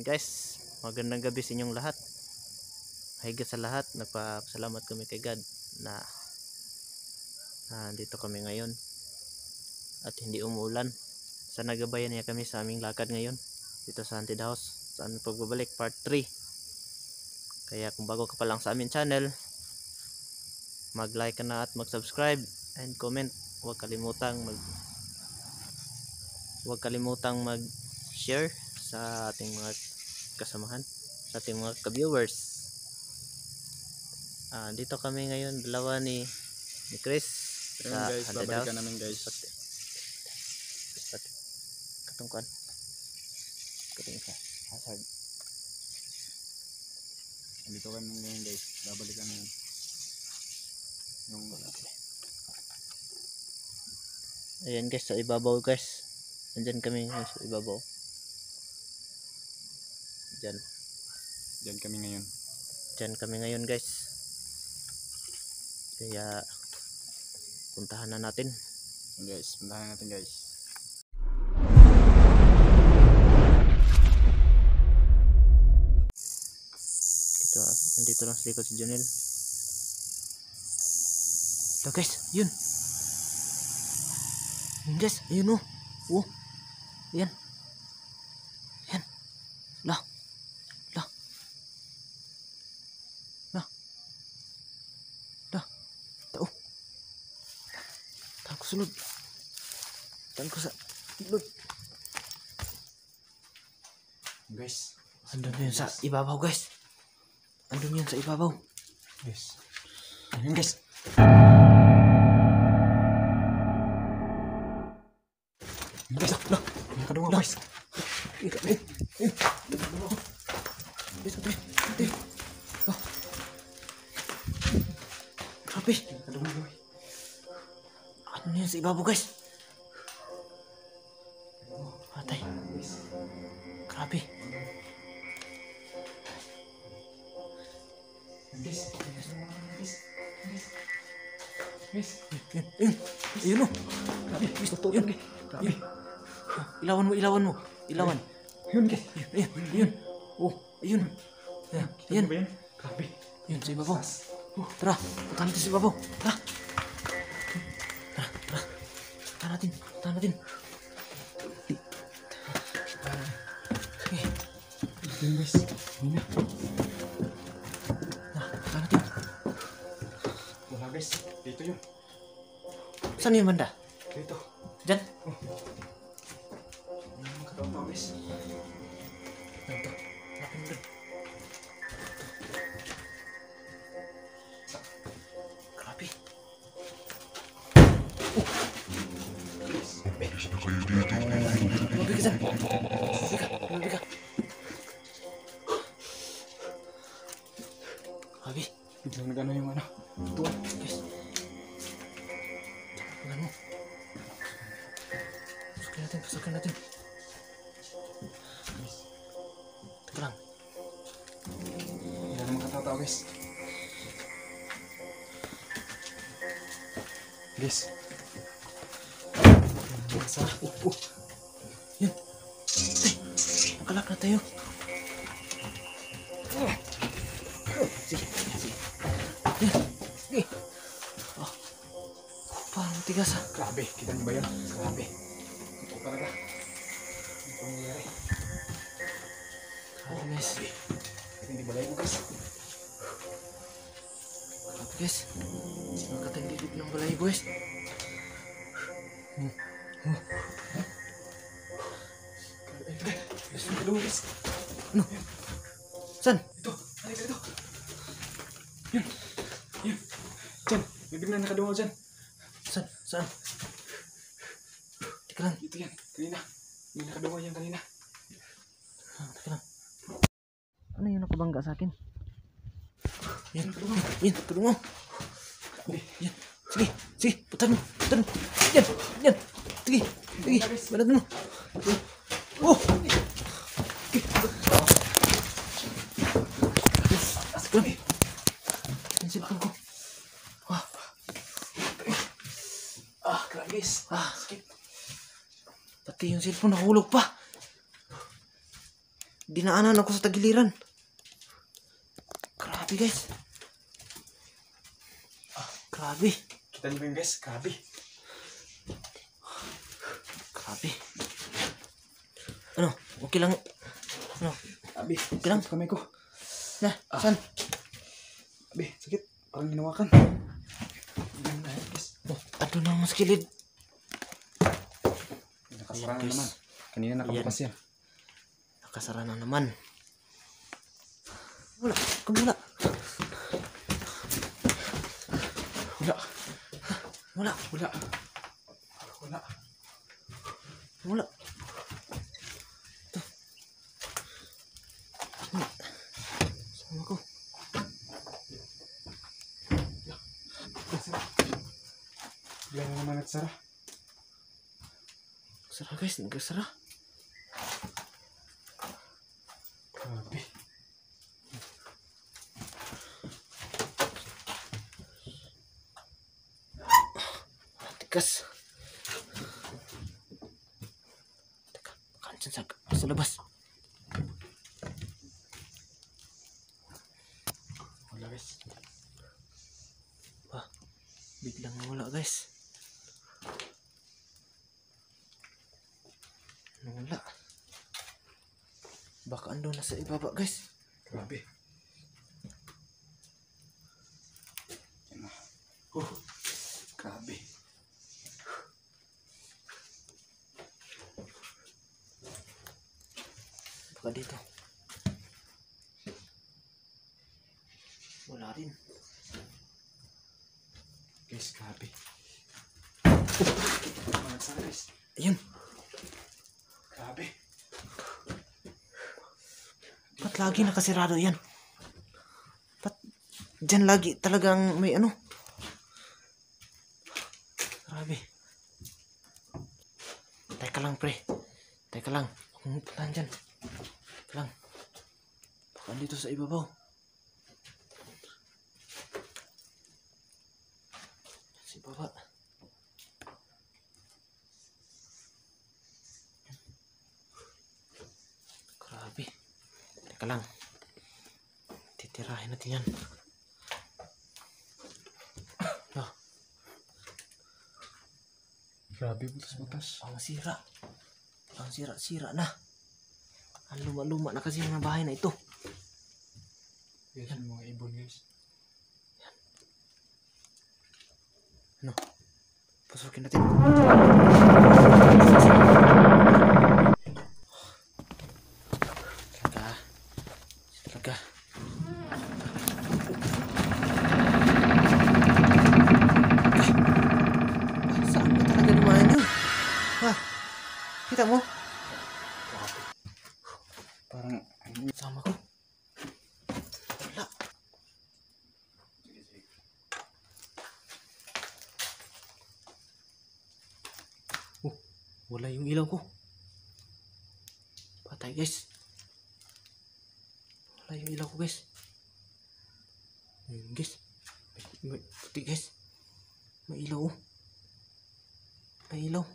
Yan guys, magandang gabi sa inyong lahat. Higit sa lahat, nagpapasalamat kami kay God na dito kami ngayon at hindi umuulan. Sana gabayan niya kami sa aming lakad ngayon dito sa Haunted House, sa aming pagbabalik part 3. Kaya kung bago ka pa lang sa aming channel, mag-like ka na at mag-subscribe and comment. Huwag kalimutang mag-share sa ating mga kasamahan, sa ating mga ka-viewers. Dito kami ngayon, dalawa ni Chris sa guys, Haunted babalikan House namin guys. Katungkuan kating ka hazard. Andito kami ngayon guys, babalikan namin yung ayan guys, sa ibabaw guys. Andyan kami ngayon sa ibabaw. Diyan kami ngayon guys. Kaya puntahan na natin guys. Andito lang sa likod si Jonel. Ito guys, yun guys, ayun oh. Yan lah tao ko sulod, tan ko sa sulod guys. Andun yun sa ibabaw guys. Ayun guys. Lah, Nakadungaw guys. Grabe. Ano yun sa ibabaw guys? Patay. Grabe. Ayun o. Grabe. Ilawan mo. Yun guys. Ayun. Oh, ayun. Yan. Grabe. Yun sa ibabaw. Tara, punta natin sa ibabaw. Tara. Punta natin. Yun guys. Punta natin. Wala guys. Dito yun. Saan yung banda? Dito. Diyan? Nakadungaw guys. Grabe. Mabi ka dyan. Mabi ka. Grabe. Biglang nagano yung ano. Tuwan. Guys. Tapagan mo. Pasukin natin. Teka lang. Hindi na makatataw guys. Guys. Yun. Nakalak na tayo. Sige. Yan. Sige. Parang matigas ha. Grabe. Kita niyo ba yun? Grabe. Ito talaga. Ano po nangyayari? Grabe guys. Hindi balay mo guys. Grabe guys. Nakatagilid ng balay guys. Ano? Saan? Ito. Halika dito. Yun. Diyan. May biglang nakadungaw dyan. Saan? Teka lang. Ito yan. Kanina. May nakadungaw yan kanina. Teka lang. Ano yung nakabangga sa akin? Yan. Tulungan. Yan. Sige. Putan mo. Yan. Sige. Balatan mo. Oh! Grabe. Yung cellphone ko. Grabe guys. Sakit. Pati yung cellphone nahulog pa. dinaanan ako sa tagiliran. Grabe guys. Grabe. Kita niyo ba yun guys? Grabe. Grabe. Ano? Okay lang. Ano? Grabe. Okay lang. Sakit kamay ko. Na, saan? Grabe. Sakit. Parang ginawakan. Yan na guys. Oh, ano na mas kilid? Nakasara na Ayan, guys. naman. Kanina nakabukas yan. Nakasara na naman. Wala. Wala. Wala. Wala. Wala. Wala. Wala. Sama ko. Bigla na naman nagsara. Sara guys, nagkasara. Grabe. Tikas. Teka, kansan sa labas. Wala guys. Wah, biglang wala guys. Wala. Baka ando na sa ibaba guys. Grabe. Yan na. Grabe. Baka dito. Wala rin. Guys, grabe. Nagsara guys. Ayun. Grabe. Ba't lagi nakasirado yan? Ba't dyan lagi talagang may ano? Grabe. Teka lang pre. Teka lang. Huwag mo puntahan dyan. Teka lang. Baka dito sa ibabaw. Sa ibaba. Grabe. Teka lang. Titirahin natin yan. Ah, Grabe, butas-butas. ang sira. Ang sira-sira na. Ang luma-luma na kasi yung mga bahay na ito. Guys, yung mga ibon guys. Ano? Pasukin natin. Talaga. Talaga. Saan ba talaga lumayan yun? Ha? Kita mo? Parang, Sama ko. Wala. Oh, wala yung ilaw ko. Patay guys. Wala yung ilaw ko guys. Ayun guys. May puti guys. May ilaw oh. May ilaw.